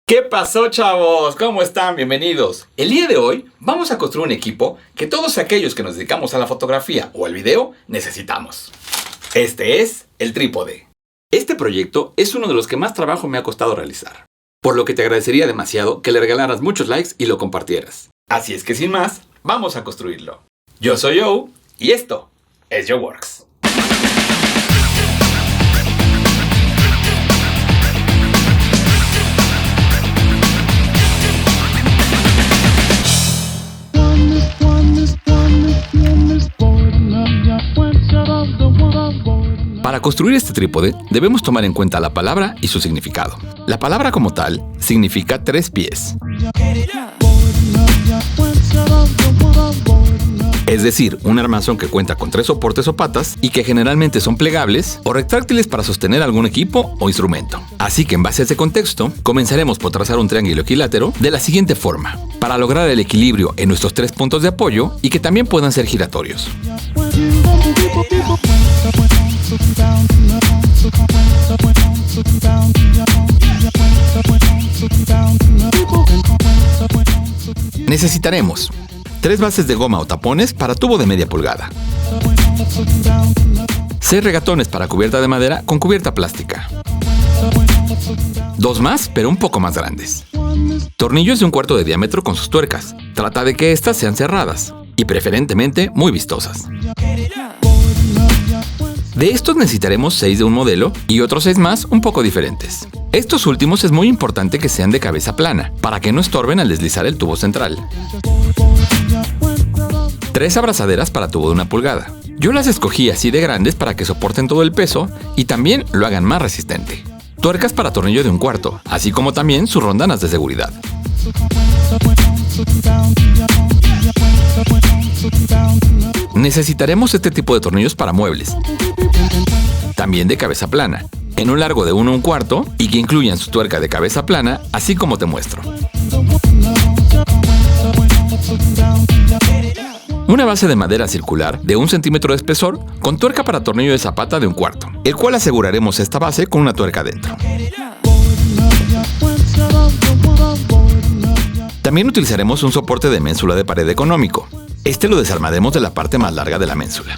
¿Qué pasó, chavos? ¿Cómo están? Bienvenidos. El día de hoy vamos a construir un equipo que todos aquellos que nos dedicamos a la fotografía o al video necesitamos. Este es el trípode. Este proyecto es uno de los que más trabajo me ha costado realizar, por lo que te agradecería demasiado que le regalaras muchos likes y lo compartieras. Así es que sin más, vamos a construirlo. Yo soy Joe y esto es YoWorks. Para construir este trípode, debemos tomar en cuenta la palabra y su significado. La palabra como tal significa 3 pies. Es decir, un armazón que cuenta con 3 soportes o patas y que generalmente son plegables o retráctiles para sostener algún equipo o instrumento. Así que en base a ese contexto, comenzaremos por trazar un triángulo equilátero de la siguiente forma, para lograr el equilibrio en nuestros 3 puntos de apoyo y que también puedan ser giratorios. Necesitaremos 3 bases de goma o tapones para tubo de media pulgada, 6 regatones para cubierta de madera con cubierta plástica, 2 más pero un poco más grandes, tornillos de 1/4 de diámetro con sus tuercas. Trata de que estas sean cerradas y preferentemente muy vistosas. De estos necesitaremos 6 de un modelo y otros 6 más un poco diferentes. Estos últimos es muy importante que sean de cabeza plana, para que no estorben al deslizar el tubo central. 3 abrazaderas para tubo de 1 pulgada. Yo las escogí así de grandes para que soporten todo el peso y también lo hagan más resistente. Tuercas para tornillo de 1/4, así como también sus rondanas de seguridad. Necesitaremos este tipo de tornillos para muebles, también de cabeza plana, en un largo de 1 1/4 y que incluyan su tuerca de cabeza plana, así como te muestro. Una base de madera circular de 1 centímetro de espesor con tuerca para tornillo de zapata de 1/4, el cual aseguraremos esta base con una tuerca dentro. También utilizaremos un soporte de ménsula de pared económico. Este lo desarmaremos de la parte más larga de la ménsula.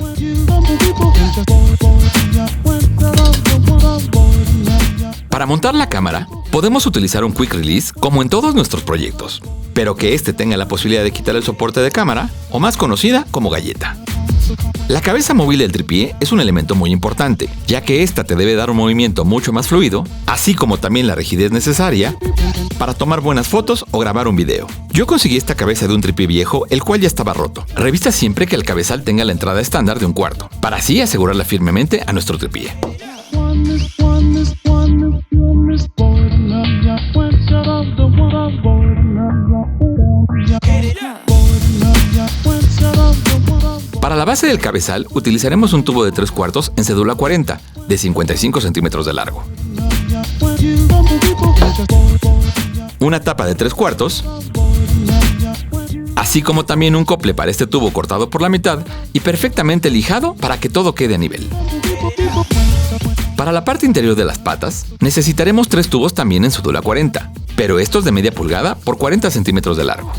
Para montar la cámara, podemos utilizar un Quick Release como en todos nuestros proyectos, pero que este tenga la posibilidad de quitar el soporte de cámara, o más conocida como galleta. La cabeza móvil del trípode es un elemento muy importante, ya que esta te debe dar un movimiento mucho más fluido, así como también la rigidez necesaria para tomar buenas fotos o grabar un video. Yo conseguí esta cabeza de un trípode viejo, el cual ya estaba roto. Revisa siempre que el cabezal tenga la entrada estándar de 1/4, para así asegurarla firmemente a nuestro trípode. Para la base del cabezal utilizaremos un tubo de 3/4 en cédula 40, de 55 centímetros de largo. Una tapa de 3/4, así como también un cople para este tubo cortado por la mitad y perfectamente lijado para que todo quede a nivel. Para la parte interior de las patas, necesitaremos 3 tubos también en cédula 40, pero estos de media pulgada por 40 centímetros de largo.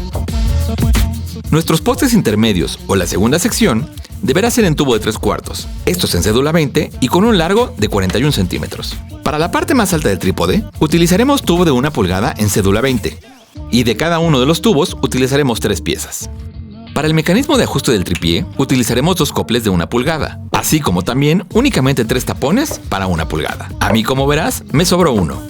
Nuestros postes intermedios o la segunda sección deberá ser en tubo de 3/4, estos en cédula 20 y con un largo de 41 centímetros. Para la parte más alta del trípode, utilizaremos tubo de 1 pulgada en cédula 20 y de cada uno de los tubos utilizaremos 3 piezas. Para el mecanismo de ajuste del trípode, utilizaremos 2 coples de 1 pulgada, así como también únicamente 3 tapones para 1 pulgada. A mí, como verás, me sobró uno.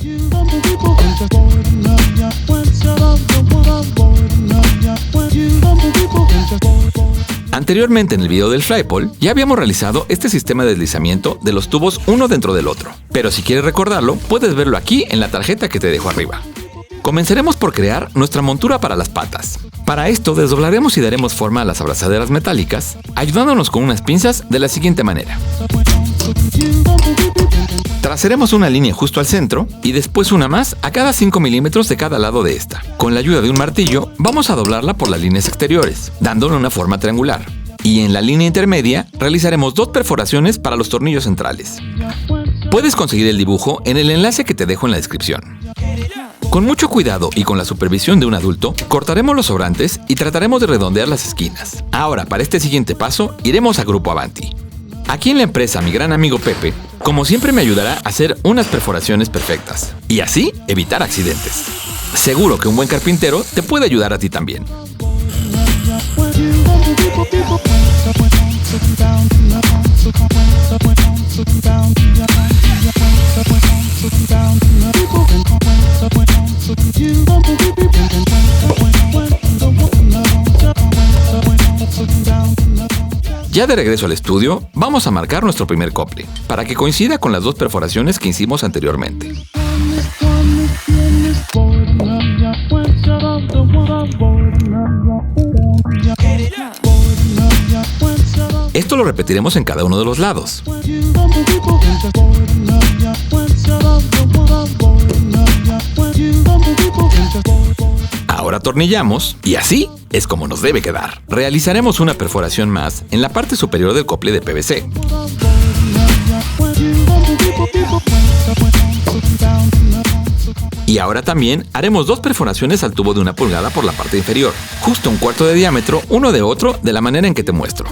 Anteriormente en el video del flagpole ya habíamos realizado este sistema de deslizamiento de los tubos uno dentro del otro, pero si quieres recordarlo puedes verlo aquí en la tarjeta que te dejo arriba. Comenzaremos por crear nuestra montura para las patas. Para esto desdoblaremos y daremos forma a las abrazaderas metálicas, ayudándonos con unas pinzas de la siguiente manera. Trazaremos una línea justo al centro y después una más a cada 5 milímetros de cada lado de esta. Con la ayuda de un martillo vamos a doblarla por las líneas exteriores, dándole una forma triangular. Y en la línea intermedia realizaremos 2 perforaciones para los tornillos centrales. Puedes conseguir el dibujo en el enlace que te dejo en la descripción. Con mucho cuidado y con la supervisión de un adulto, cortaremos los sobrantes y trataremos de redondear las esquinas. Ahora, para este siguiente paso, iremos a Grupo Avanti. Aquí en la empresa, mi gran amigo Pepe, como siempre me ayudará a hacer unas perforaciones perfectas y así evitar accidentes. Seguro que un buen carpintero te puede ayudar a ti también. Ya de regreso al estudio, vamos a marcar nuestro primer cople, para que coincida con las dos perforaciones que hicimos anteriormente. Esto lo repetiremos en cada uno de los lados. Ahora atornillamos y así es como nos debe quedar. Realizaremos una perforación más en la parte superior del cople de PVC. Y ahora también haremos dos perforaciones al tubo de 1 pulgada por la parte inferior, justo 1/4 de diámetro uno de otro de la manera en que te muestro.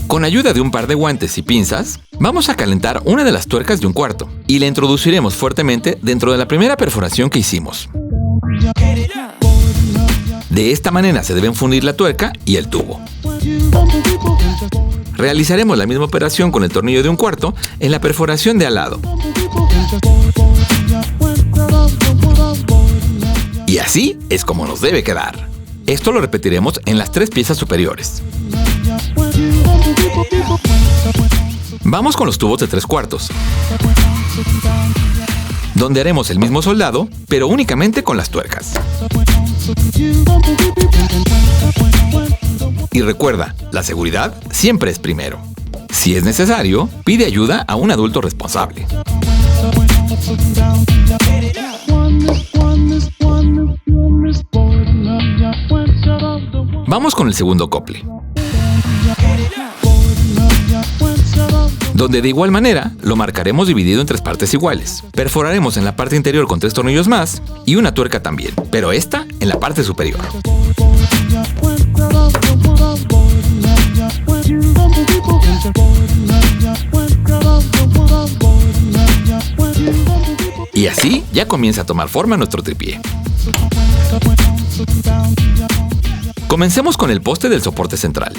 Con ayuda de un par de guantes y pinzas, vamos a calentar una de las tuercas de 1/4 y la introduciremos fuertemente dentro de la primera perforación que hicimos. De esta manera se deben fundir la tuerca y el tubo. Realizaremos la misma operación con el tornillo de 1/4 en la perforación de al lado. Y así es como nos debe quedar. Esto lo repetiremos en las 3 piezas superiores. Vamos con los tubos de 3/4, donde haremos el mismo soldado, pero únicamente con las tuercas. Y recuerda, la seguridad siempre es primero. Si es necesario, pide ayuda a un adulto responsable. Vamos con el segundo cople, donde de igual manera lo marcaremos dividido en 3 partes iguales. Perforaremos en la parte interior con 3 tornillos más y una tuerca también, pero esta en la parte superior. Y así ya comienza a tomar forma nuestro tripié. Comencemos con el poste del soporte central.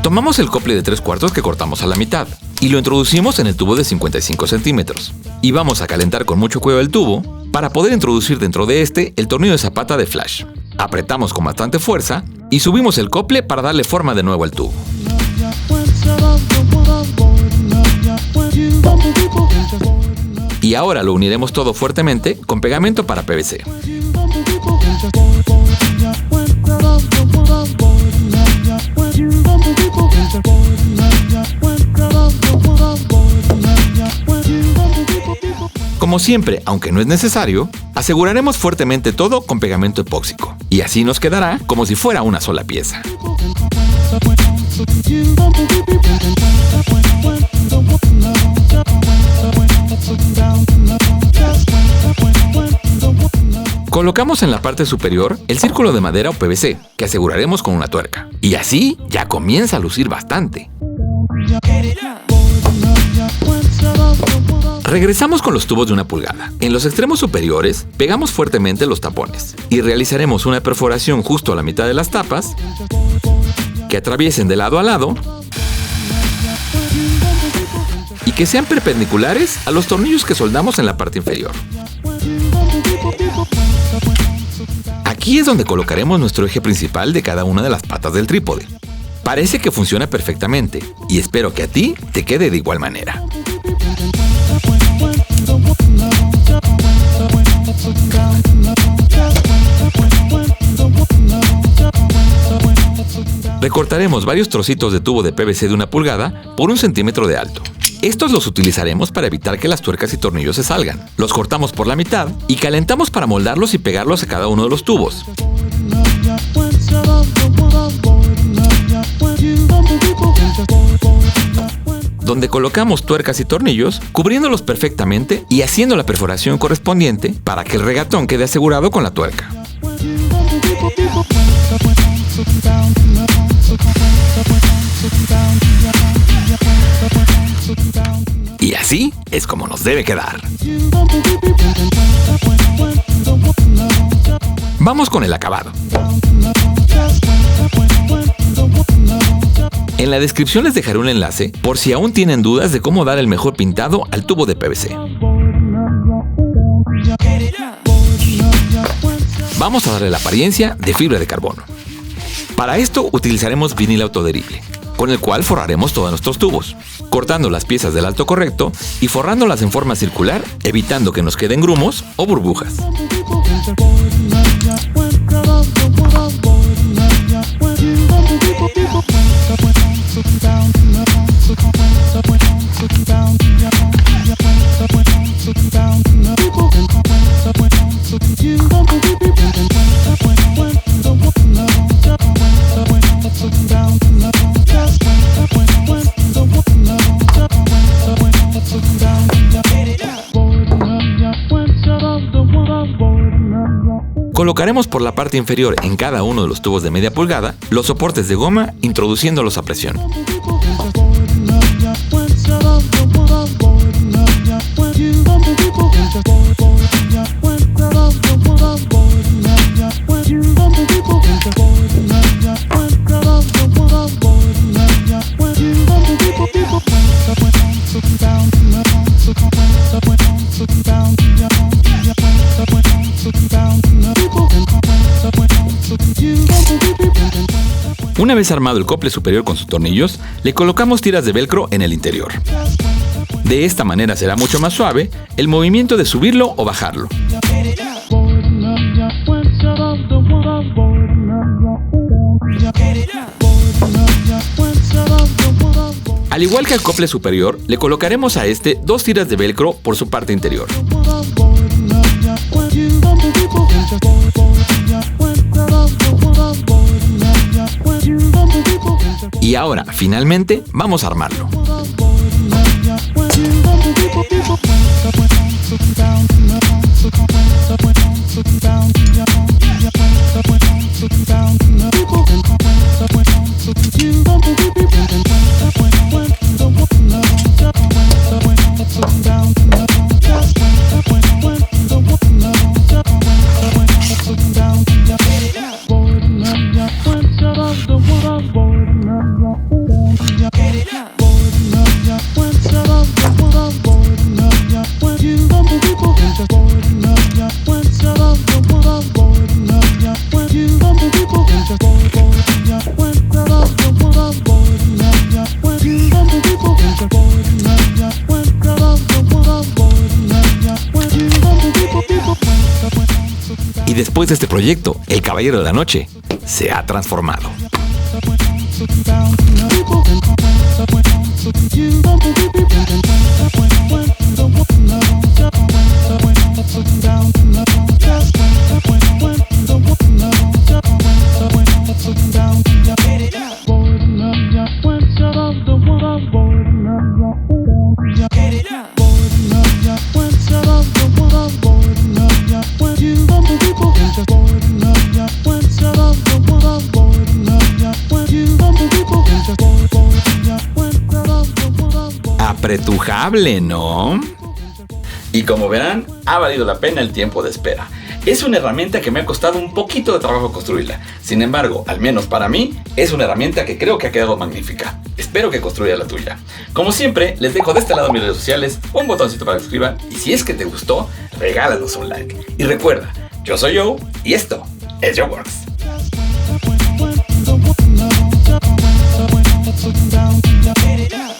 Tomamos el cople de 3/4 que cortamos a la mitad y lo introducimos en el tubo de 55 centímetros. Y vamos a calentar con mucho cuidado el tubo para poder introducir dentro de este el tornillo de zapata de flash. Apretamos con bastante fuerza y subimos el cople para darle forma de nuevo al tubo. Y ahora lo uniremos todo fuertemente con pegamento para PVC. Como siempre, aunque no es necesario, aseguraremos fuertemente todo con pegamento epóxico. Y así nos quedará como si fuera una sola pieza. Colocamos en la parte superior el círculo de madera o PVC, que aseguraremos con una tuerca. Y así ya comienza a lucir bastante. Regresamos con los tubos de 1 pulgada. En los extremos superiores pegamos fuertemente los tapones y realizaremos una perforación justo a la mitad de las tapas que atraviesen de lado a lado y que sean perpendiculares a los tornillos que soldamos en la parte inferior. Aquí es donde colocaremos nuestro eje principal de cada una de las patas del trípode. Parece que funciona perfectamente y espero que a ti te quede de igual manera. Recortaremos varios trocitos de tubo de PVC de 1 pulgada por 1 centímetro de alto. Estos los utilizaremos para evitar que las tuercas y tornillos se salgan. Los cortamos por la mitad y calentamos para moldarlos y pegarlos a cada uno de los tubos. Donde colocamos tuercas y tornillos, cubriéndolos perfectamente y haciendo la perforación correspondiente para que el regatón quede asegurado con la tuerca. Y así es como nos debe quedar. Vamos con el acabado. En la descripción les dejaré un enlace por si aún tienen dudas de cómo dar el mejor pintado al tubo de PVC. Vamos a darle la apariencia de fibra de carbono. Para esto utilizaremos vinil autoadherible, con el cual forraremos todos nuestros tubos, cortando las piezas del alto correcto y forrándolas en forma circular, evitando que nos queden grumos o burbujas. Colocaremos por la parte inferior en cada uno de los tubos de media pulgada los soportes de goma introduciéndolos a presión. Una vez armado el acople superior con sus tornillos, le colocamos tiras de velcro en el interior. De esta manera será mucho más suave el movimiento de subirlo o bajarlo. Al igual que al acople superior, le colocaremos a este 2 tiras de velcro por su parte interior. Y ahora, finalmente, vamos a armarlo. Y después de este proyecto, el Caballero de la Noche se ha transformado. Apretujable, ¿no? Y como verán, ha valido la pena el tiempo de espera. Es una herramienta que me ha costado un poquito de trabajo construirla. Sin embargo, al menos para mí, es una herramienta que creo que ha quedado magnífica. Espero que construya la tuya. Como siempre, les dejo de este lado mis redes sociales, un botoncito para que suscriban. Y si es que te gustó, regálanos un like. Y recuerda, yo soy Joe y esto es JoeWorks. Get it up.